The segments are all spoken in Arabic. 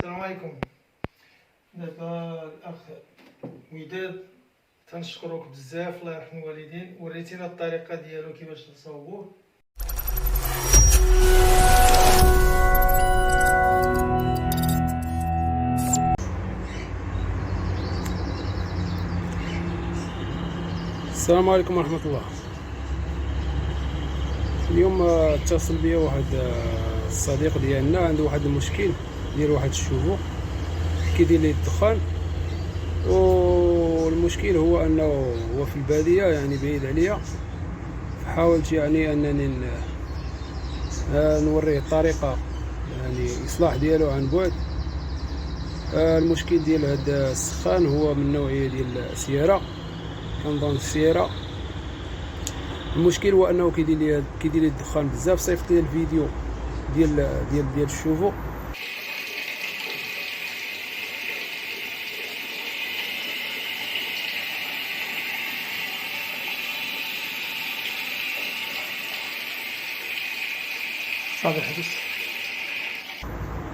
السلام عليكم. دابا الاخ وداد تنشكروك بزاف، الله يرحم الوالدين، وريتينا الطريقه ديالو كيفاش تصاوبوه. السلام عليكم ورحمة الله. اليوم اتصل بيا واحد الصديق ديالنا عنده واحد المشكل ديال واحد الشوفو كيدير ليه الدخان، والمشكل هو انه هو في البادية يعني بعيد عليا. فحاولت يعني انني نوريه الطريقة يعني الاصلاح ديالو عن بعد. المشكل ديال هذا السخان هو من نوعية ديال السيارة، كنظن السيارة. المشكل هو انه كيدير لي الدخان بزاف. صيفط لي الفيديو ديال الشوفو. صافي حبس.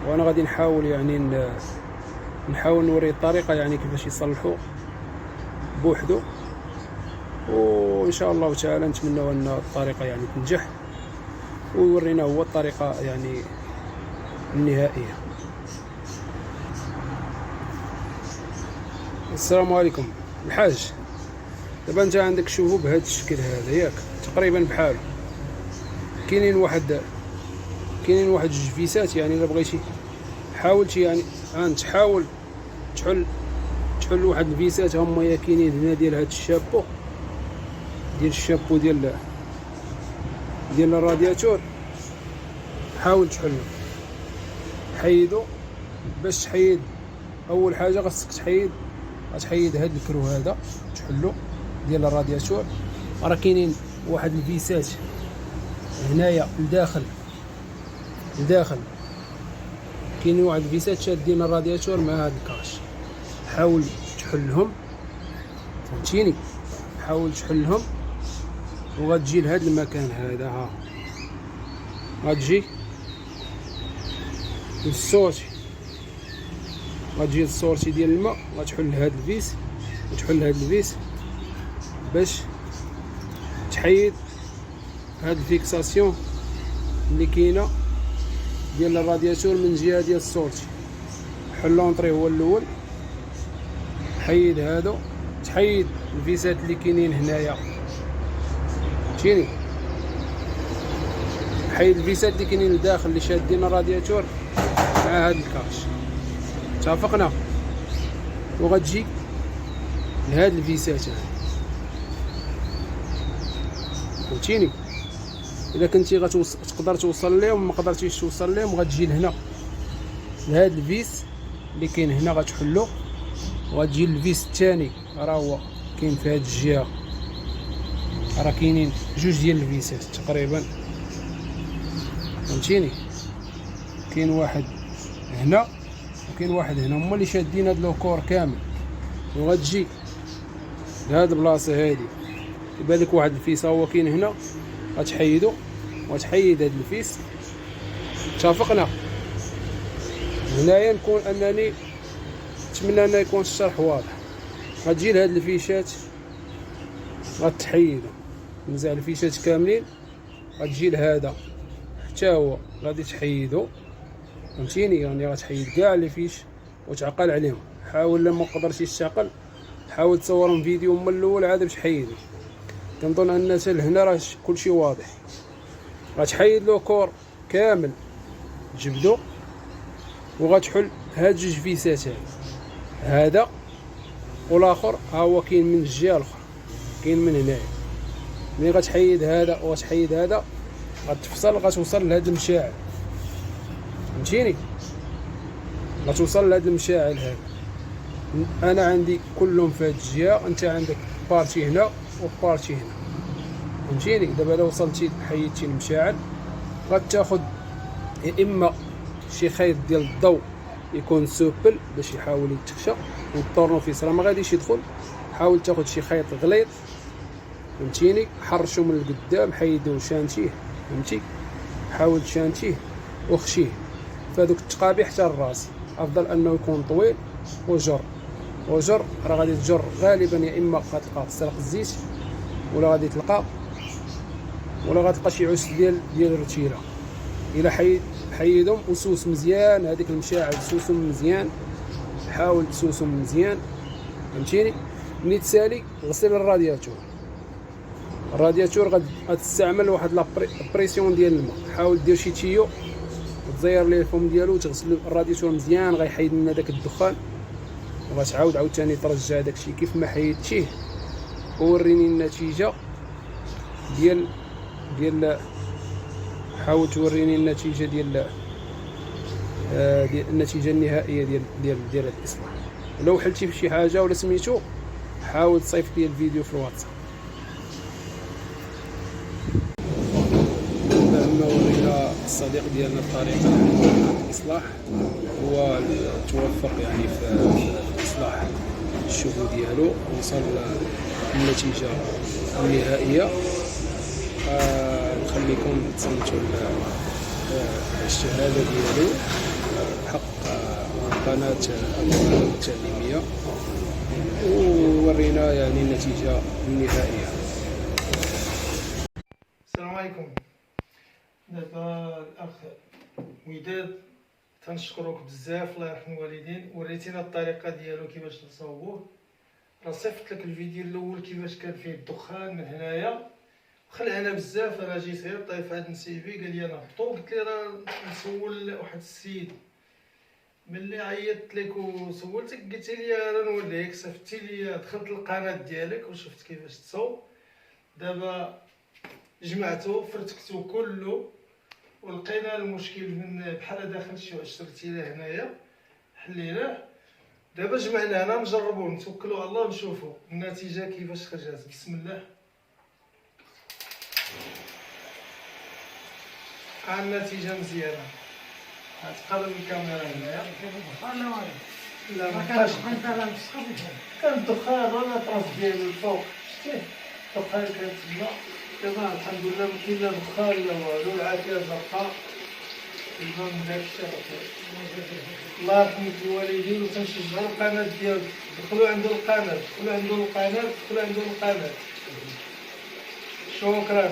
وانا غادي نحاول يعني نحاول نوري الطريقه يعني كيفاش يصلحوا بوحدو، وان شاء الله تعالى نتمنى ان الطريقه يعني تنجح ويورينا هو الطريقه يعني النهائيه. السلام عليكم الحاج. دابا انت عندك شوفو بهذا الشكل هذا ياك تقريبا بحاله. كاينين واحد جوج فيسات، يعني الا بغيتي حاولتي يعني انت حاول تحل واحد الفيسات هما كاينين هنا ديال هاد الشابو ديال الرادياتور. حاول تحلو، حيدو. باش تحيد اول حاجه خاصك غتحيد هاد الكرو هذا تحلو ديال الرادياتور. راه كاينين واحد الفيسات هنايا لداخل كاينين واحد الفيسات شادين الرادياتور مع هاد الكاش. حاول تحلهم، فهمتيني؟ حاول تحلهم وغتجي لهاد المكان هذا. ها غتجي للسورتي ديال الماء، غتحل هاد الفيس وتحل هاد الفيس باش تحيد هاد الفيكساسيون اللي كاينه ديال الرادياتور من جهه ديال السورتي. حل لونطري هو الاول، حيد هادو، تحيد الفيسات اللي كاينين هنايا، فهمتيني؟ حيد الفيسات اللي كاينين لداخل اللي شادين الرادياتور مع هاد الكاش. اتفقنا؟ وغتجي لهاد الفيسات هادي، فهمتيني؟ الا كنتي تقدر توصل ليهم، ما قدرتيش توصل ليهم غتجي لهنا لهاد الفيس اللي كاين هنا غتحلو، وغتجي للفيس الثاني راه هو كاين في هاد الجهه. راه كاينين جوج ديال الفيسات تقريبا، فهمتيني؟ كاين واحد هنا وكاين واحد هنا، هما اللي شادين هاد لوكور كامل. وغتجي لهاد البلاصه هادي يبان لك واحد الفيس هو كاين هنا، غتحيدو وتحيد هاد الفيس. اتفقنا؟ هنايا نكون انني نتمنى ان يكون الشرح واضح. غتجي لهاد الفيشات غتحيدو مزال الفيشات كاملين، غتجي لهذا حتى هو غادي تحيدو، فهمتيني؟ يعني غتحيد كاع لي فيش وتعقل عليهم. حاول لما قدرتيش تعقل حاول تصورهم فيديو من الاول عاد باش تحيدو. كنظن ان حتى لهنا راه كلشي واضح. غتحيد له كور كامل تجبدو، وغتحل هاد جوج فيسات هذا والاخر. ها هو كاين من الجهه الاخرى، كاين من هنايا. ملي غتحيد هذا وتحيد هذا غتفصل، غتوصل لهاد المشاعل، فهمتيني؟ غتوصل لهاد المشاعل هذا. انا عندي كلهم في هاد الجهه، انت عندك بارتي هنا وبارتي هنا، فهمتيني؟ دابا الا وصلتي حيدتي المشاعل غتاخد يا اما شي خيط ديال الضوء يكون سوبل باش يحاول يتخشى، والطورنوفيس راه ما غاديش يدخل. حاول تاخد شي خيط غليظ، فهمتيني؟ حرشو من القدام، حيدو شانتيه، فهمتي؟ حاول تشانتيه وخشيه فهادوك التقابي حتى الراس. افضل انه يكون طويل وجر راه غادي تجر غالبا يا اما غتلقى سرق الزيت ولا غتلقى شي عس ديال الرتيله. الا حيدهم وسوس مزيان هذيك المشاعل، سوسهم مزيان، حاول تسوسهم مزيان فهمتيني. ملي تسالي غسل الرادياتور غتستعمل واحد بريسيون ديال الماء، حاول دير شي تيو وتزير ليه الفم ديالو وتغسل الرادياتور مزيان، غيحيد لنا داك الدخان وغتعاود عاوتاني ترجع داكشي كيف ما حيدتيه. ووريني النتيجه ديال حاول توريني النتيجه ديال النتيجه النهائيه ديال الاصلاح. لو حلتي في شي حاجه ولا سميتو حاول تصيفط لي الفيديو في الواتساب. لما ورينا الصديق ديالنا الطريقه الاصلاح، هو توفق يعني في اصلاح الشبو ديالو، وصل للنتيجه النهائيه. نخليكم تصنتوا الشهاده ديالو حق قناه التعليميه، وورينا يعني النتيجه النهائيه. السلام عليكم. دابا الاخ وداد تنشكروك بزاف، الله يرحم الوالدين، وريتينا الطريقه ديالو كيفاش تصاوبوه. راه صيفط لك الفيديو الاول كيفاش كان فيه الدخان من هنايا، خلعنا بزاف. انا جيت غير طايف عند نسيبي قال لي انا هبطو، قلت لي راه نسول واحد السيد. ملي عيطت لك وسولتك قلتي لي راه نوريك، صيفطتي لي، دخلت القناه ديالك وشفت كيفاش تصاوب. دابا جمعتو فرتكتو كله ولقينا المشكل من بحال داخل شي عشر تيله هنايا، حليناه. دابا جمعناه هنا نجربو نتوكلو على الله ونشوفو النتيجه كيفاش خرجت. بسم الله. النتيجه مزيانه. غتقرب الكاميرا هنايا. لا ما كانش كان الدخان ولا طراف ديالو الفوق، شتيه الدخان كان تما. دابا الحمد لله ما كاين لا دخان لا والو، العافيه زرقاء. المهم داكشي الله يرحم الوالدين، وتنشجعوا القناه ديالو. دخلوا عنده القناه. شكرا.